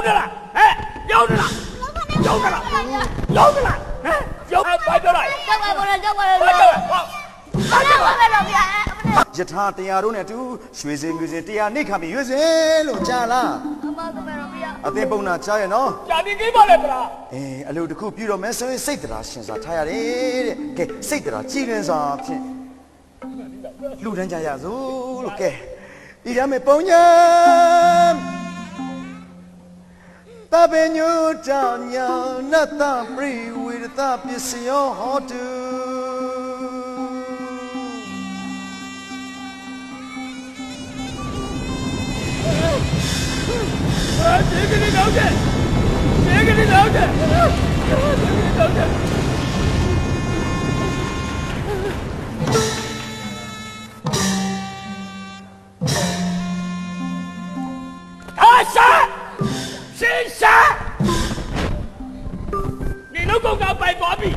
着了，哎，摇着了，摇着了，摇着了，哎，摇摆着了，叫过来，叫过来，摆着了，好，来我们老边。ယထာတရားတို့နဲ့တူရွှေစင်မျိုးစင်တရားနိခမီရွေးစင်လို့ကြားလား အမကမဲတော့ပြ အသိပုံနာကြားရနော် 家里给嘛来不啦？ အလုပ်တစ်ခုပြုတော့မယ်ဆိုရင်စိတ်တရားရှင်စွာထားရတယ်တဲ့ကဲစိတ်တရားကြည်လင်စွာဖြင့်လူတန်းကြရစို့လို့ကဲဤရမယ်ပုံညာတပင်ညူတောင်ညာနတ်တပရိဝေဒတပစ္စယောဟောတု谁给你了解？谁给你了解？谁给你了解？他杀，谁杀？你能够搞白瓜皮，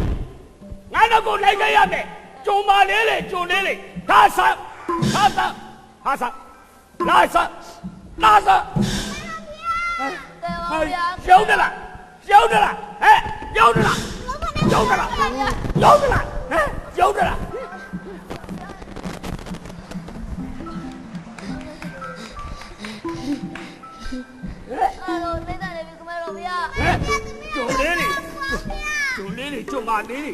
俺能够来个样的，种马连嘞，种连嘞，他杀，他杀，他杀，拉杀，拉杀。哎，摇着了，摇着了，哎，摇着了，摇着了，摇着了，哎，摇着了。အဲ့လိုသိတဲ့လေကမဲတော့ဗျာ 哎，种连嘞，种连嘞，种马连嘞，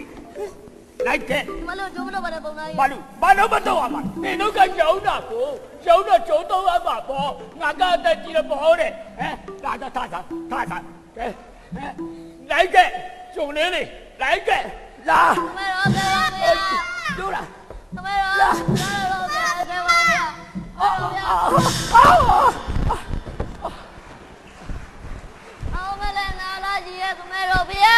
来给。 မလို့ကျုံးတော့ပါတယ်ပုံသားကြီး ဘာလို့မတော့မှာနင်တို့ကရောင်းတာကိုရောင်းတော့ကျုံတော့အမှာပေါ့ငါကတက်ကြည့်လို့ပေါ့တဲ့ဟမ်ဒါကထားကဲလိုက်ကဲကျုံလေးလေးလိုက်ကဲလာ ကမဲတော့ဗျာ ကျိုးလား ကမဲတော့လာတော့ဗျာကဲပါဗျာဟုတ်ဗျာအောင်မလဲနာလာကြီးရဲ့ကမဲတော့ဗျာ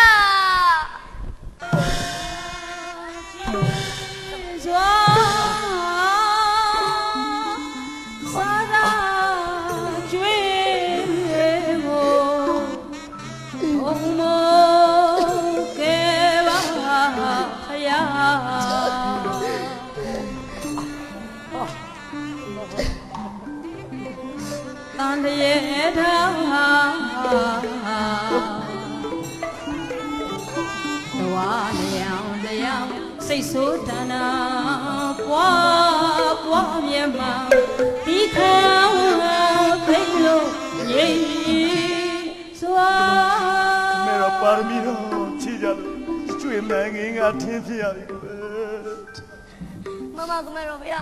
တန်တရေထားတဝါတရားတရားစိတ်ဆိုးတနာပွားမြတ်မှာဒီခံသိလို့ငြိမ်စွာ မဲတော့ပါရမီတော့ခြေကြလို့ကျွေးမှန်ငင်းကထင်းဖြစ်ရတယ် မမကမဲတော့ဗျာ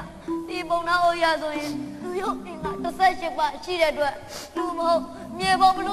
ဒီပုံသားအိုးရဆိုရင်လူရုပ်အင်္ဂါ18ပါရှိတဲ့အတွက်လူမဟုတ်မြေပုံမလို့